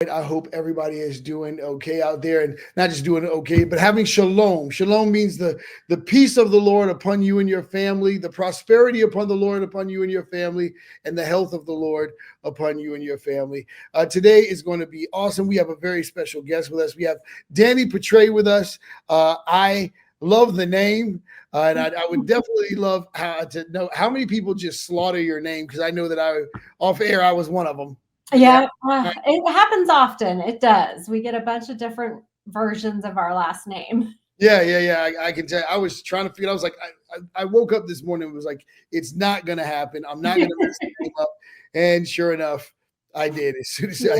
I hope everybody is doing okay out there, and not just doing okay, but having shalom. Shalom means the peace of the Lord upon you and your family, the prosperity upon the Lord upon you and your family, and the health of the Lord upon you and your family. Today is going to be awesome. We have a very special guest with us. We have Dani Pettrey with us. I love the name. And I would definitely love to know how many people just slaughter your name, because I know that off air, I was one of them. Yeah, it happens often. It does. We get a bunch of different versions of our last name. Yeah. I can tell. I was trying to figure. I was like, I woke up this morning and was like, it's not going to happen. I'm not going to mess the name up. And sure enough, I did. As soon as I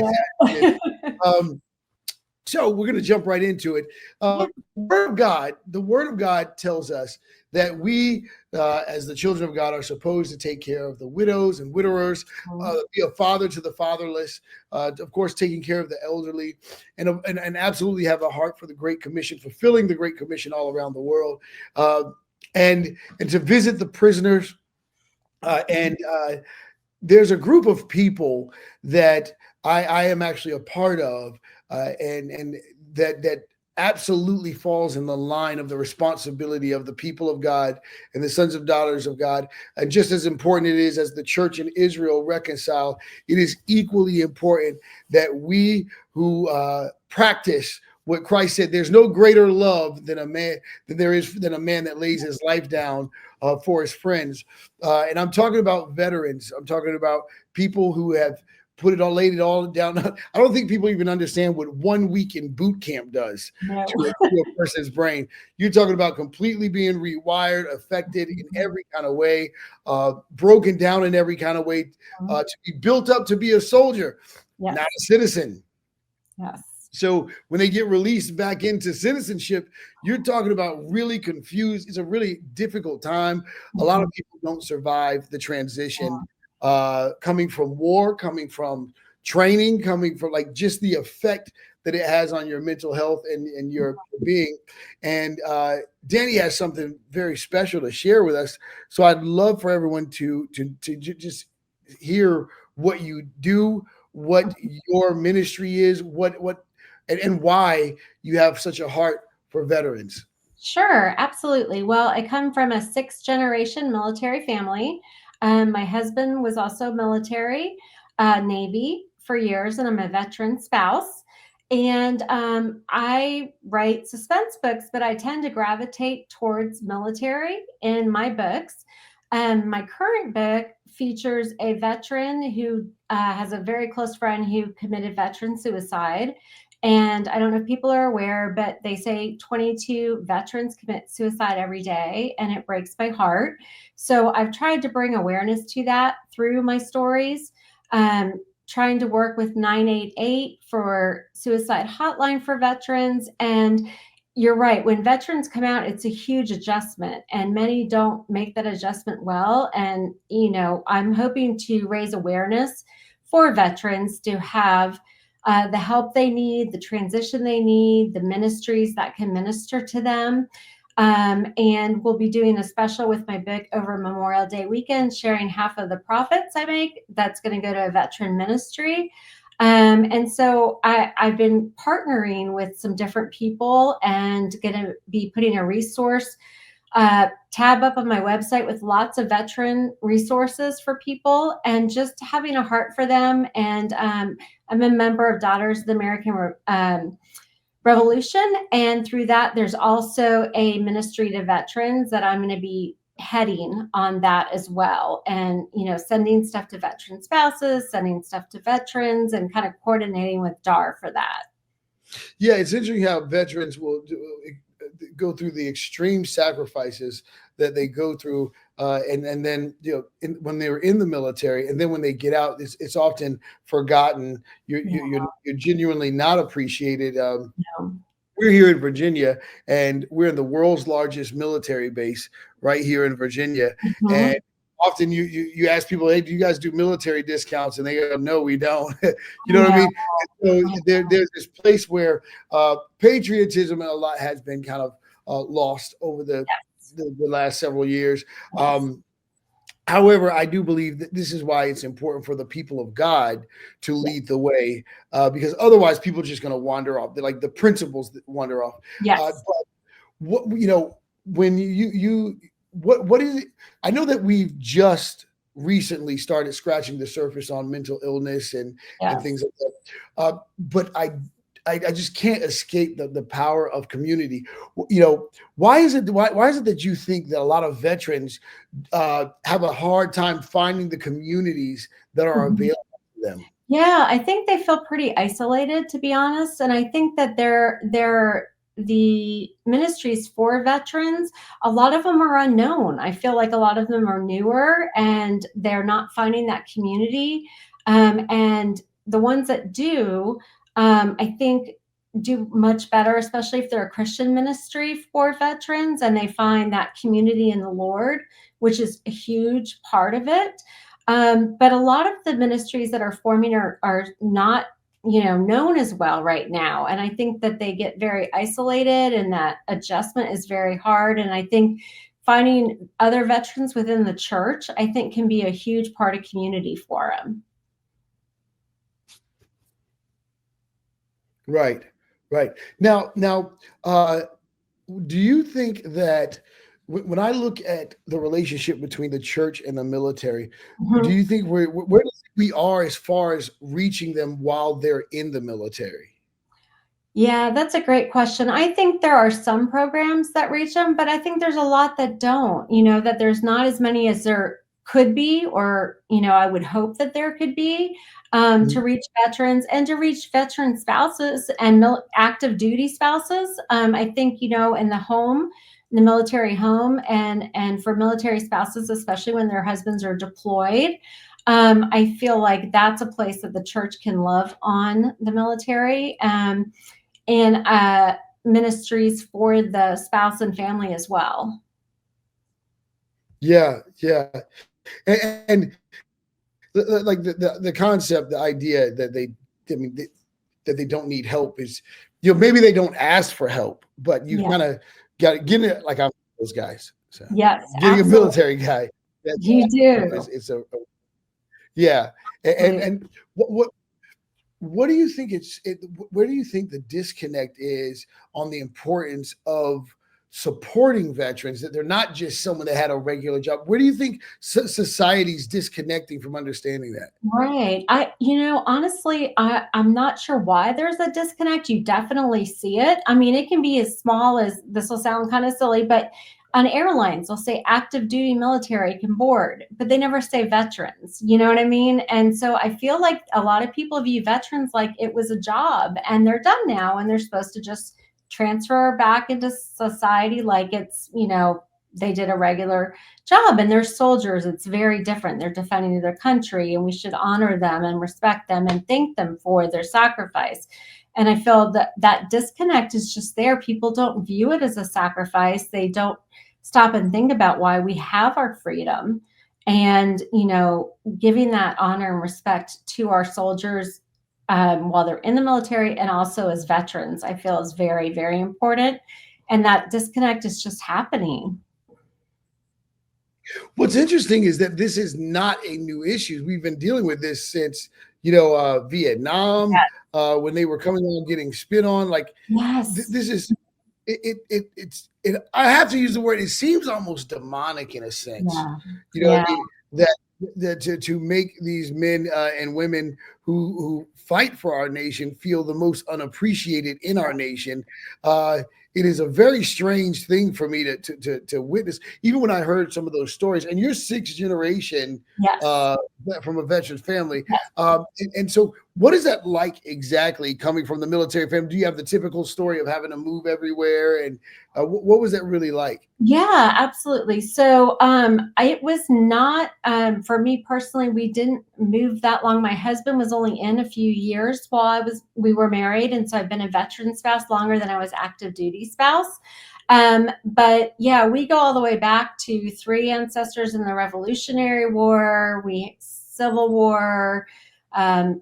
did. So we're going to jump right into it. The Word of God tells us that we, as the children of God, are supposed to take care of the widows and widowers, be a father to the fatherless, of course, taking care of the elderly, and absolutely have a heart for the Great Commission, fulfilling the Great Commission all around the world, and to visit the prisoners. There's a group of people that I am actually a part of, and that absolutely falls in the line of the responsibility of the people of God and the sons and daughters of God. And just as important it is as the church in Israel reconcile, it is equally important that we who practice what Christ said, there's no greater love than a man that lays his life down for his friends. And I'm talking about veterans. I'm talking about people who have laid it all down. I don't think people even understand what 1 week in boot camp does to a person's brain. You're talking about completely being rewired, affected in every kind of way, broken down in every kind of way, to be built up to be a soldier, not a citizen. Yes. So when they get released back into citizenship, you're talking about really confused. It's a really difficult time. A lot of people don't survive the transition, coming from war, coming from training, coming from like just the effect that it has on your mental health and your being. And Dani has something very special to share with us. So I'd love for everyone to just hear what you do, what your ministry is, and why you have such a heart for veterans. Sure, absolutely. Well, I come from a 6th-generation military family. My husband was also military, Navy for years, and I'm a veteran spouse. And I write suspense books, but I tend to gravitate towards military in my books. My current book features a veteran who has a very close friend who committed veteran suicide. And I don't know if people are aware, but they say 22 veterans commit suicide every day, and it breaks my heart. So I've tried to bring awareness to that through my stories, trying to work with 988 for suicide hotline for veterans. And you're right, when veterans come out, it's a huge adjustment, and many don't make that adjustment well. And, I'm hoping to raise awareness for veterans to have the help they need, the transition they need, the ministries that can minister to them. And we'll be doing a special with my book over Memorial Day weekend, sharing half of the profits I make. That's going to go to a veteran ministry. And so I've been partnering with some different people and going to be putting a resource tab up on my website with lots of veteran resources for people, and just having a heart for them. And I'm a member of Daughters of the American Revolution. And through that, there's also a ministry to veterans that I'm going to be heading on that as well. And, sending stuff to veteran spouses, sending stuff to veterans, and kind of coordinating with DAR for that. Yeah, it's interesting how veterans will go through the extreme sacrifices that they go through, and then when they were in the military, and then when they get out, it's often forgotten. You're genuinely not appreciated. We're here in Virginia, and we're in the world's largest military base right here in Virginia, and often you ask people, hey, do you guys do military discounts? And they go, no, we don't. You know what I mean? And so there's this place where patriotism and a lot has been kind of lost over the last several years. However, I do believe that this is why it's important for the people of God to Yeah. lead the way, because otherwise people are just going to wander off. They're like the principles that wander off. Yes. But what when what is it? I know that we've just recently started scratching the surface on mental illness and things Yes. like that. But I just can't escape the power of community. Why is it that you think that a lot of veterans have a hard time finding the communities that are Mhm. available to them? Yeah, I think they feel pretty isolated, to be honest. And I think that they're the ministries for veterans, a lot of them are unknown. I feel like a lot of them are newer and they're not finding that community. And the ones that do, I think, do much better, especially if they're a Christian ministry for veterans and they find that community in the Lord, which is a huge part of it. But a lot of the ministries that are forming are not, known as well right now. And I think that they get very isolated and that adjustment is very hard. And I think finding other veterans within the church, I think can be a huge part of community for them. Right, right. Now, do you think that when I look at the relationship between the church and the military, do Mhm. you think where do you think we are as far as reaching them while they're in the military? Yeah, that's a great question. I think there are some programs that reach them, but I think there's a lot that don't, that there's not as many as there could be, or, I would hope that there could be, to Mhm. reach veterans and to reach veteran spouses and active duty spouses. I think, in the home, in the military home, and for military spouses, especially when their husbands are deployed, I feel like that's a place that the church can love on the military. And ministries for the spouse and family as well. Yeah, yeah, and like the concept, the idea that I mean, that they don't need help is, maybe they don't ask for help, but you've Yeah. kind of got to get it. Like I'm those guys, so Yes, getting a absolutely. military guy that's You help do. is it's yeah, and Absolutely. and what do you think where do you think the disconnect is on the importance of supporting veterans, that they're not just someone that had a regular job? Where do you think society's disconnecting from understanding that? Right. Honestly, I'm not sure why there's a disconnect. You definitely see it. I mean, it can be as small as, this will sound kind of silly, but on airlines, they'll say active duty military can board, but they never say veterans. You know what I mean? And so I feel like a lot of people view veterans like it was a job and they're done now and they're supposed to just transfer back into society like it's, they did a regular job, and they're soldiers. It's very different. They're defending their country and we should honor them and respect them and thank them for their sacrifice. And I feel that that disconnect is just there. People don't view it as a sacrifice. They don't stop and think about why we have our freedom, and giving that honor and respect to our soldiers, while they're in the military and also as veterans, I feel is very, very important. And that disconnect is just happening. What's interesting is that this is not a new issue. We've been dealing with this since, Vietnam, when they were coming on getting spit on. Like Yes. this is I have to use the word. It seems almost demonic in a sense. Yeah. You know what Yeah. I mean? That to make these men and women who fight for our nation feel the most unappreciated in our nation. Uh, it is a very strange thing for me to witness. Even when I heard some of those stories, and you're sixth generation Yes. uh, from a veteran family, Yes. and so what is that like exactly coming from the military family? Do you have the typical story of having to move everywhere, and what was that really like? Yeah, absolutely. So, it was not, for me personally, we didn't move that long. My husband was only in a few years while we were married. And so I've been a veteran spouse longer than I was active duty spouse. But yeah, we go all the way back to three ancestors in the Revolutionary War, Civil War,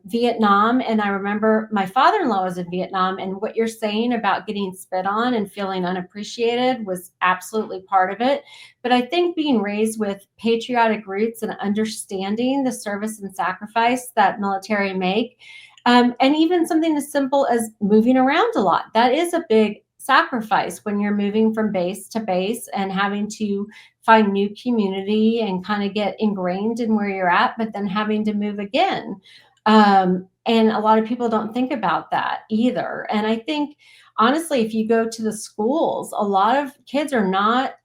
Vietnam. And I remember my father-in-law was in Vietnam, and what you're saying about getting spit on and feeling unappreciated was absolutely part of it. But I think being raised with patriotic roots and understanding the service and sacrifice that military make, and even something as simple as moving around a lot, that is a big sacrifice when you're moving from base to base and having to find new community and kind of get ingrained in where you're at, but then having to move again. And a lot of people don't think about that either. And I think, honestly, if you go to the schools, a lot of kids are not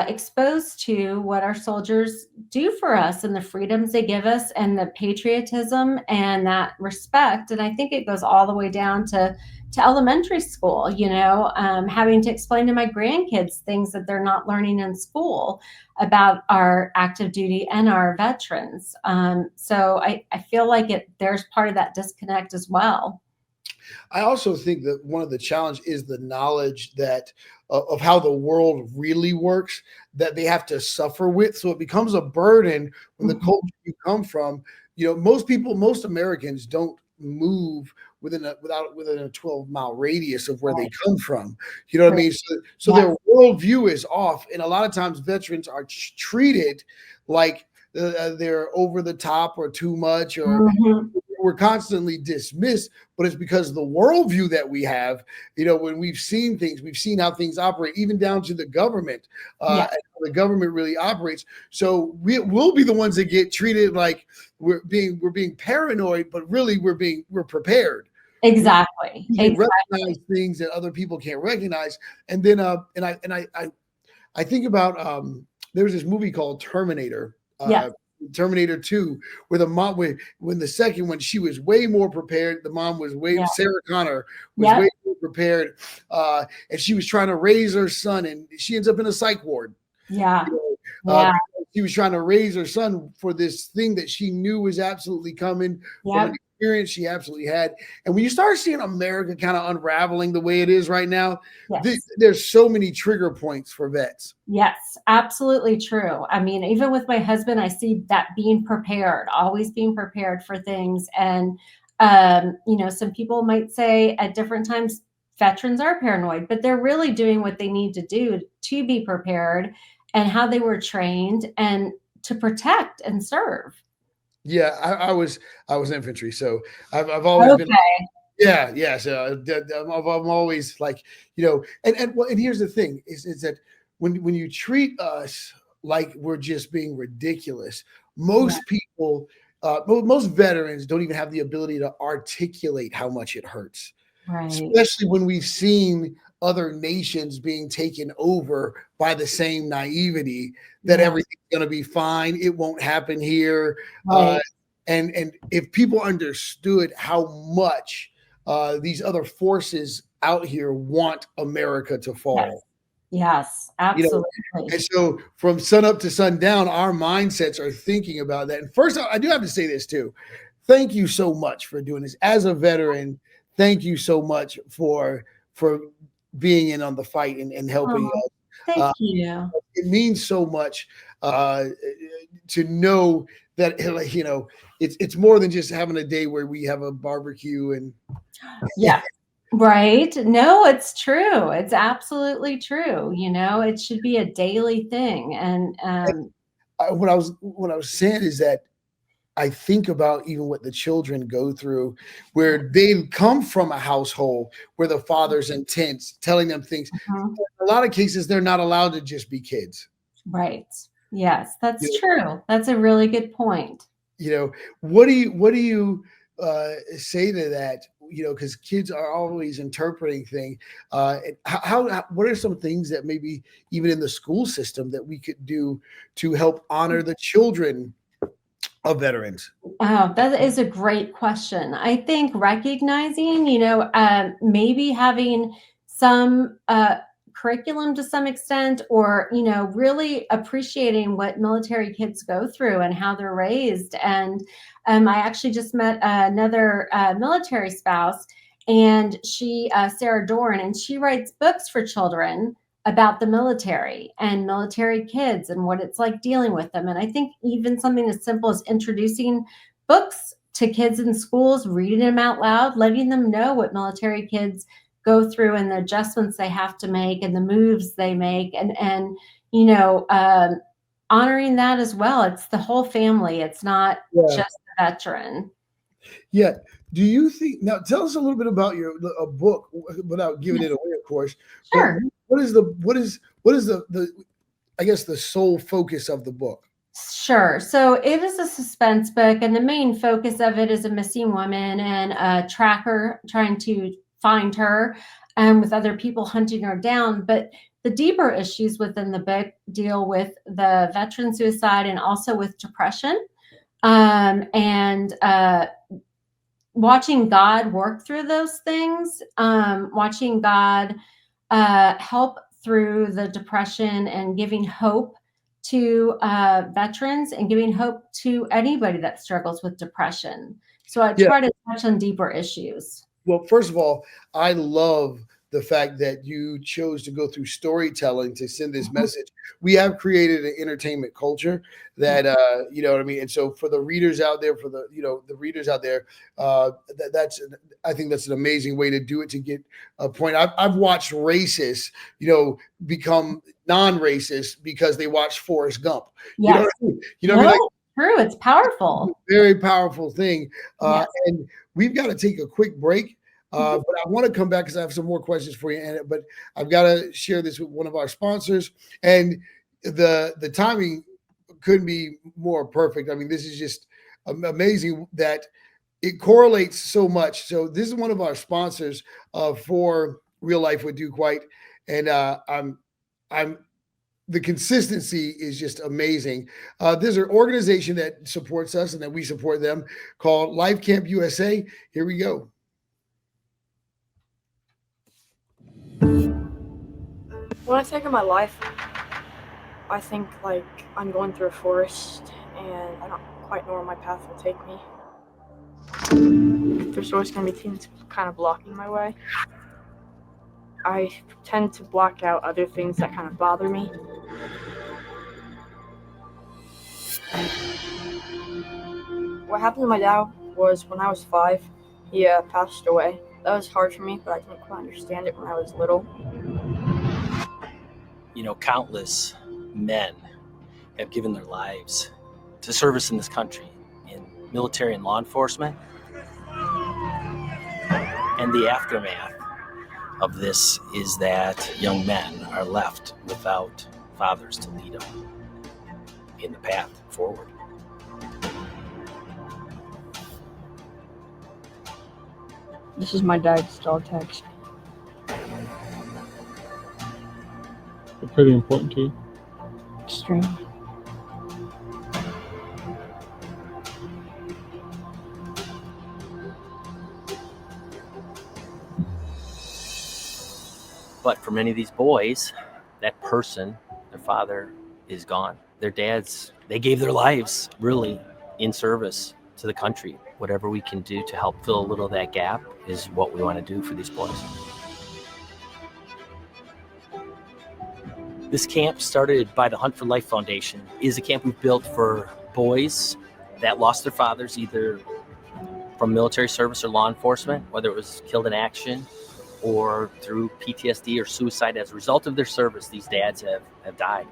exposed to what our soldiers do for us and the freedoms they give us and the patriotism and that respect. And I think it goes all the way down to elementary school, having to explain to my grandkids things that they're not learning in school about our active duty and our veterans. So I feel like there's part of that disconnect as well. I also think that one of the challenge is the knowledge that of how the world really works that they have to suffer with. So it becomes a burden when the culture you come from. Most Americans don't move within a 12-mile radius of where they come from. You know what I mean? So their worldview is off, and a lot of times veterans are treated like they're over the top or too much, or we're constantly dismissed, but it's because of the worldview that we have. When we've seen things, we've seen how things operate, even down to the government, and how the government really operates. So we'll be the ones that get treated like we're being paranoid, but really we're prepared. Exactly. We can recognize things that other people can't recognize. And then I think about there's this movie called Terminator. Terminator 2, where the mom, when the second one, she was way more prepared. The mom was Sarah Connor was way more prepared, and she was trying to raise her son, and she ends up in a psych ward. She was trying to raise her son for this thing that she knew was absolutely coming from an experience she absolutely had. And when you start seeing America kind of unraveling the way it is right now, there's so many trigger points for vets. Yes, absolutely true. I mean, even with my husband, I see that being prepared, always being prepared for things. And, some people might say at different times, veterans are paranoid, but they're really doing what they need to do to be prepared and how they were trained and to protect and serve. Yeah, I was infantry, so I've always been. Yeah. So I'm always like, and here's the thing is that when you treat us like we're just being ridiculous, most people, most veterans don't even have the ability to articulate how much it hurts, especially when we've seen other nations being taken over by the same naivety that everything's going to be fine. It won't happen here. And if people understood how much these other forces out here want America to fall. Yes, absolutely. And so from sun up to sundown, our mindsets are thinking about that. And first, I do have to say this too. Thank you so much for doing this. As a veteran, thank you so much for being in on the fight and helping us. Thank you. It means so much to know that, it's more than just having a day where we have a barbecue and right. No, it's true. It's absolutely true. It should be a daily thing. And what I was saying is that I think about even what the children go through, where they come from a household where the father's intense, telling them things. In a lot of cases, they're not allowed to just be kids. Right. Yes, that's true. That's a really good point. What do you say to that? Because kids are always interpreting things. What are some things that maybe even in the school system that we could do to help honor the children of veterans? Oh, that is a great question. I think recognizing, maybe having some curriculum to some extent, or, really appreciating what military kids go through and how they're raised. And I actually just met another military spouse, and she, Sarah Dorn, and she writes books for children about the military and military kids and what it's like dealing with them. And I think even something as simple as introducing books to kids in schools, reading them out loud, letting them know what military kids go through and the adjustments they have to make and the moves they make, and honoring that as well. It's the whole family. It's not just the veteran. Yeah. Do you think, now tell us a little bit about a book without giving it away, of course. Sure. But what is the I guess the sole focus of the book? Sure. So it is a suspense book, and the main focus of it is a missing woman and a tracker trying to find her, with other people hunting her down. But the deeper issues within the book deal with the veteran suicide and also with depression, and watching God work through those things, watching God help through the depression and giving hope to veterans and giving hope to anybody that struggles with depression. So I try to touch on deeper issues. Well, first of all, I love the fact that you chose to go through storytelling to send this message. We have created an entertainment culture that, you know what I mean? And so for the readers out there, I think that's an amazing way to do it, to get a point. I've watched racists, become non-racist because they watch Forrest Gump. Yes. You know what I mean? True. It's powerful. Very powerful thing. Yes. And we've got to take a quick break. But I want to come back because I have some more questions for you. But I've got to share this with one of our sponsors. And the timing couldn't be more perfect. I mean, this is just amazing that it correlates so much. So this is one of our sponsors for Real Life with Duke White. And the consistency is just amazing. There's an organization that supports us and that we support them called Life Camp USA. Here we go. When I think of my life, I think like I'm going through a forest and I don't quite know where my path will take me. There's always going to be things kind of blocking my way. I tend to block out other things that kind of bother me. What happened to my dad was when I was 5, he passed away. That was hard for me, but I didn't quite understand it when I was little. Countless men have given their lives to service in this country, in military and law enforcement. And the aftermath of this is that young men are left without fathers to lead them in the path forward. This is my dad's dog tags. They're pretty important to you. Extremely. But for many of these boys, that person, their father, is gone. Their dads, they gave their lives really in service to the country. Whatever we can do to help fill a little of that gap is what we want to do for these boys. This camp, started by the Hunt for Life Foundation, is a camp we've built for boys that lost their fathers either from military service or law enforcement, whether it was killed in action or through PTSD or suicide as a result of their service. These dads have died.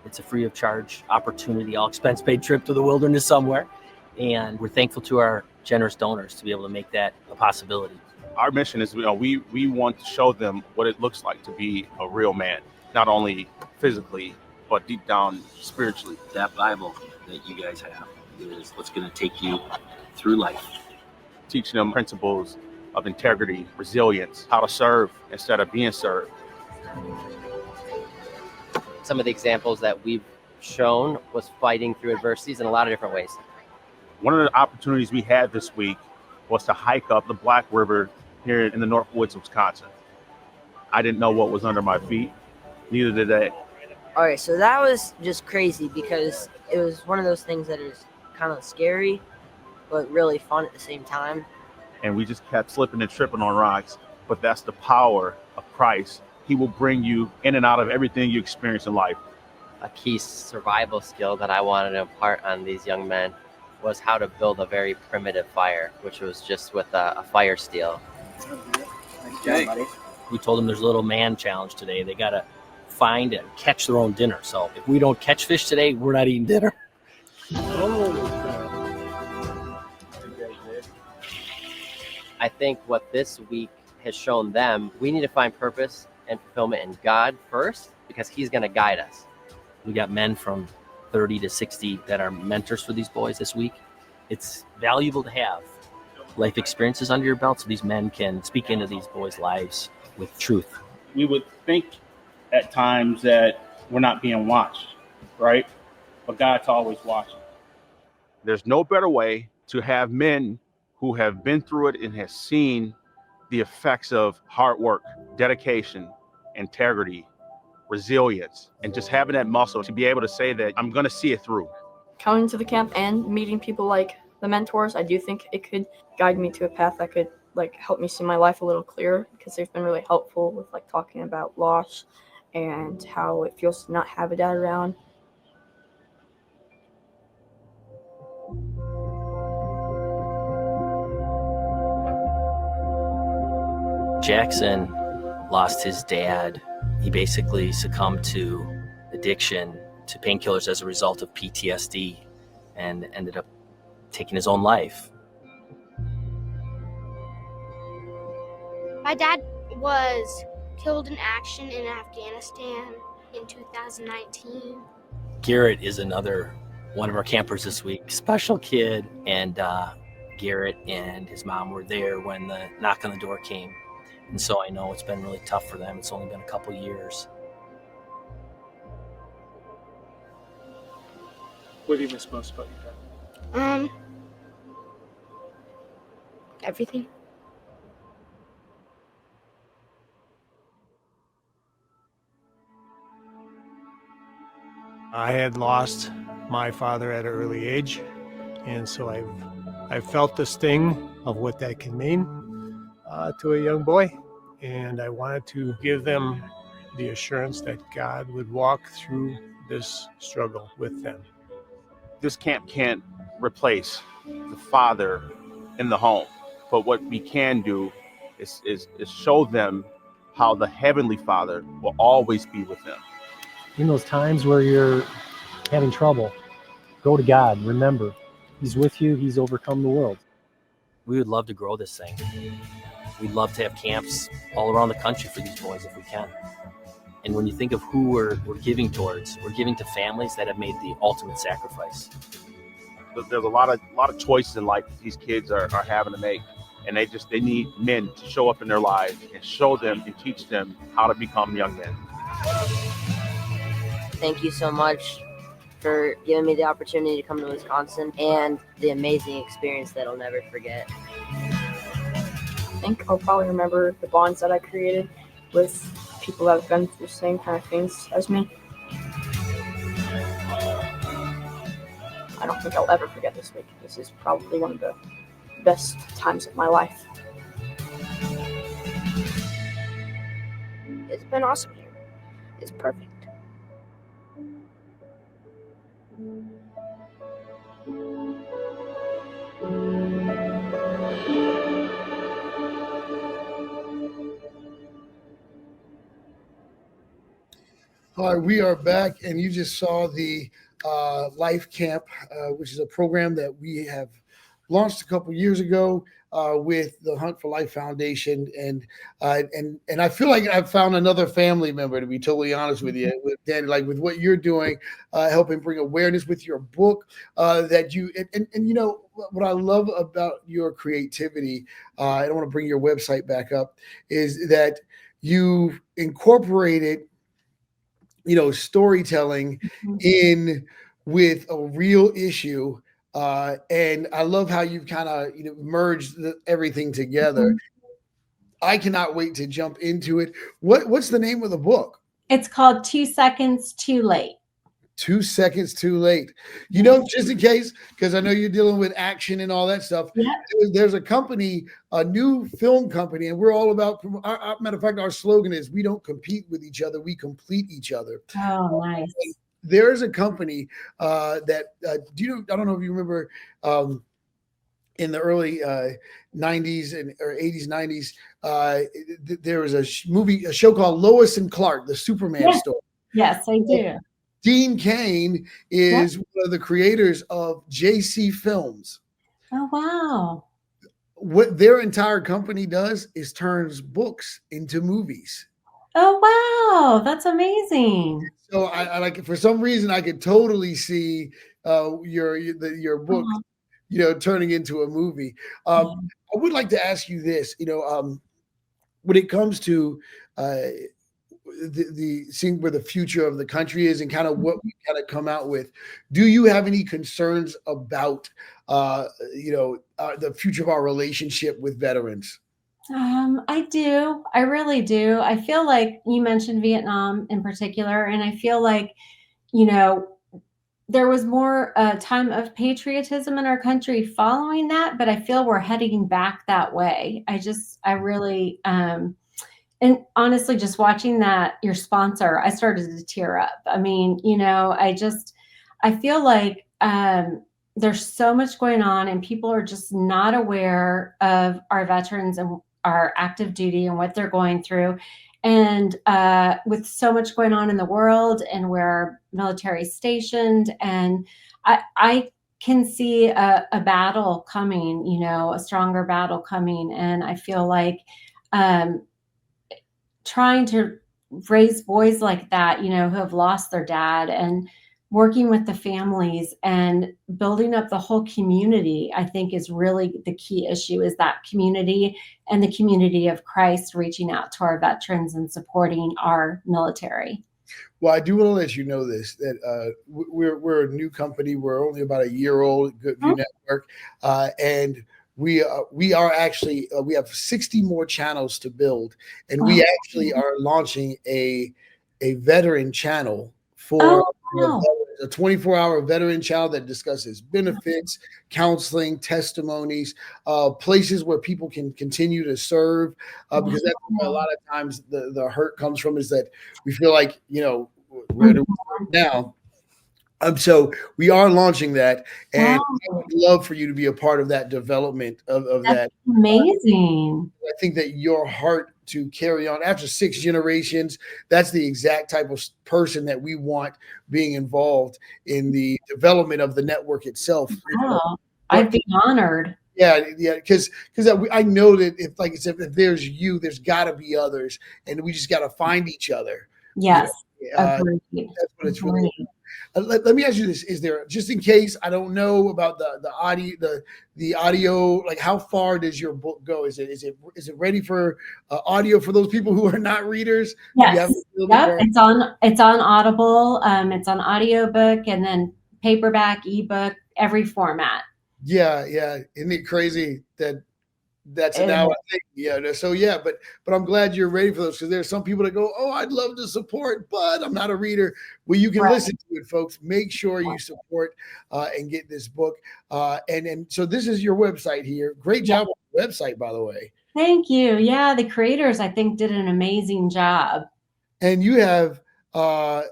It's a free of charge opportunity, all expense paid trip to the wilderness somewhere. And we're thankful to our generous donors to be able to make that a possibility. Our mission is, we want to show them what it looks like to be a real man, not only physically, but deep down spiritually. That Bible that you guys have is what's going to take you through life. Teaching them principles of integrity, resilience, how to serve instead of being served. Some of the examples that we've shown was fighting through adversities in a lot of different ways. One of the opportunities we had this week was to hike up the Black River here in the North Woods of Wisconsin. I didn't know what was under my feet. Neither did they. All right, so that was just crazy because it was one of those things that is kind of scary, but really fun at the same time. And we just kept slipping and tripping on rocks. But that's the power of Christ. He will bring you in and out of everything you experience in life. A key survival skill that I wanted to impart on these young men was how to build a very primitive fire, which was just with a fire steel. We told them there's a little man challenge today. They got to find and catch their own dinner. So if we don't catch fish today, we're not eating dinner. I think what this week has shown them, we need to find purpose and fulfillment in God first, because he's going to guide us. We got men from 30 to 60 that are mentors for these boys this week. It's valuable to have life experiences under your belt so these men can speak into these boys' lives with truth. We would think at times that we're not being watched, right? But God's always watching. There's no better way to have men who have been through it and have seen the effects of hard work, dedication, integrity, resilience, and just having that muscle to be able to say that I'm going to see it through. Coming to the camp and meeting people like the mentors, I do think it could guide me to a path that could help me see my life a little clearer, because they've been really helpful with talking about loss and how it feels to not have a dad around. Jackson lost his dad. He basically succumbed to addiction to painkillers as a result of PTSD and ended up taking his own life. My dad was killed in action in Afghanistan in 2019. Garrett is another one of our campers this week. Special kid. And Garrett and his mom were there when the knock on the door came. And so I know it's been really tough for them. It's only been a couple years. What do you miss most about your dad? Everything. I had lost my father at an early age, and so I've felt the sting of what that can mean to a young boy, and I wanted to give them the assurance that God would walk through this struggle with them. This camp can't replace the father in the home, but what we can do is show them how the Heavenly Father will always be with them. In those times where you're having trouble, go to God. Remember, he's with you. He's overcome the world. We would love to grow this thing. We'd love to have camps all around the country for these boys if we can. And when you think of who we're giving towards, we're giving to families that have made the ultimate sacrifice. There's a lot of choices in life these kids are having to make, and they need men to show up in their lives and show them and teach them how to become young men. Thank you so much for giving me the opportunity to come to Wisconsin and the amazing experience that I'll never forget. I think I'll probably remember the bonds that I created with people that have been through the same kind of things as me. I don't think I'll ever forget this week. This is probably one of the best times of my life. It's been awesome here. It's perfect. All right, we are back, and you just saw the Life Camp, which is a program that we have launched a couple years ago with the Hunt for Life Foundation, and I feel like I've found another family member, to be totally honest with you, with Dani, like with what you're doing, helping bring awareness with your book that you and you know what I love about your creativity. I don't want to bring your website back up, is that you incorporated storytelling in with a real issue. And I love how you've kind of, merged everything together. I cannot wait to jump into it. What's the name of the book? It's called 2 Seconds Too Late. 2 Seconds Too Late. Just in case, because I know you're dealing with action and all that stuff. Yeah. There's a company, a new film company, and we're all about, matter of fact, our slogan is, we don't compete with each other, we complete each other. Oh, nice. there is a company that do you know? I don't know if you remember in the early 90s or 80s, 90s. There was a show called Lois and Clark, the Superman story. Yes, I do. Dean Cain is one of the creators of JC Films. Oh, wow. What their entire company does is turns books into movies. Oh, wow. That's amazing. So I like, for some reason, I could totally see your book, turning into a movie. I would like to ask you this, when it comes to the seeing where the future of the country is and kind of what we kind of come out with, do you have any concerns about the future of our relationship with veterans? I do. I really do. I feel like you mentioned Vietnam in particular, and I feel like, there was more time of patriotism in our country following that, but I feel we're heading back that way. I really, and honestly, just watching that, your sponsor, I started to tear up. I mean, I feel like there's so much going on and people are just not aware of our veterans and our active duty and what they're going through. And with so much going on in the world and where our military is stationed, and I can see a battle coming, a stronger battle coming. And I feel like trying to raise boys like that, who have lost their dad, and working with the families and building up the whole community, I think is really the key issue, is that community and the community of Christ reaching out to our veterans and supporting our military. Well, I do want to let you know this, that we're a new company. We're only about a year old, GoodVue Network. And we are actually, we have 60 more channels to build. And we actually are launching a veteran channel for a 24-hour veteran channel that discusses benefits, counseling, testimonies, places where people can continue to serve, because that's where a lot of times the hurt comes from, is that we feel like, where do we start now? So we are launching that, and I would love for you to be a part of that development of that. Amazing. I think that your heart to carry on after 6 generations, that's the exact type of person that we want being involved in the development of the network itself. Wow. I'd be honored. Yeah, because I know that if, like I said, if there's you, there's got to be others, and we just got to find each other. Yes, that's what it's really about. Let me ask you this: is there, just in case I don't know about the audio, like how far does your book go? Is it ready for audio for those people who are not readers? Yes, it's on Audible. It's on audiobook, and then paperback, ebook, every format. Yeah. Isn't it crazy that that's now a thing? Yeah. So yeah, but I'm glad you're ready for those, because there's some people that go, oh, I'd love to support, but I'm not a reader. Well, you can listen to it, folks. Make sure you support and get this book. And so this is your website here. Great job on the website, by the way. Thank you. Yeah, the creators, I think, did an amazing job. And you have a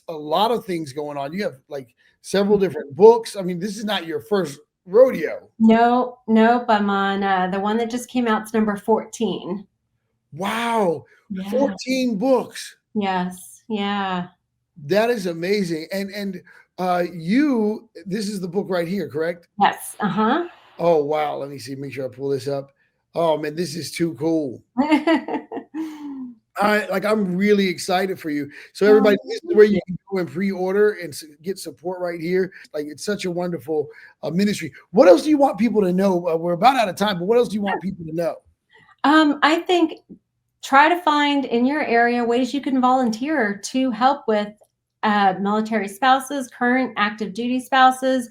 lot of things going on. You have like several different books. I mean, this is not your first rodeo. Nope. I'm on the one that just came out. It's number 14. Wow. 14 books. Yes. Yeah. That is amazing. And this is the book right here, correct? Yes. Uh-huh. Oh, wow. Let me see. Make sure I pull this up. Oh man, this is too cool. I'm really excited for you. So everybody, this is where you can go and pre-order and get support right here. Like, it's such a wonderful ministry. What else do you want people to know? We're about out of time, but what else do you want people to know? I think try to find in your area ways you can volunteer to help with military spouses, current active duty spouses,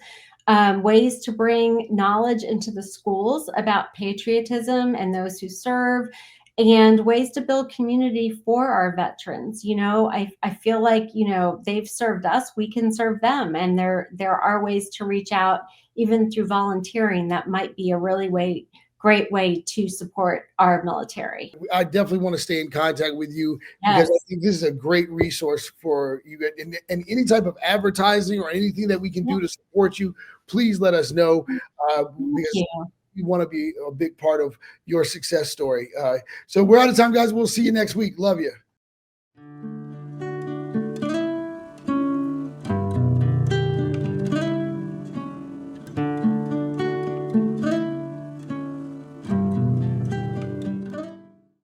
ways to bring knowledge into the schools about patriotism and those who serve, and ways to build community for our veterans. I feel like, they've served us, we can serve them. And there are ways to reach out, even through volunteering. That might be a really great way to support our military. I definitely want to stay in contact with you Yes. because I think this is a great resource for you. And any type of advertising or anything that we can do to support you, please let us know because we want to be a big part of your success story. So we're out of time, guys. We'll see you next week. Love you.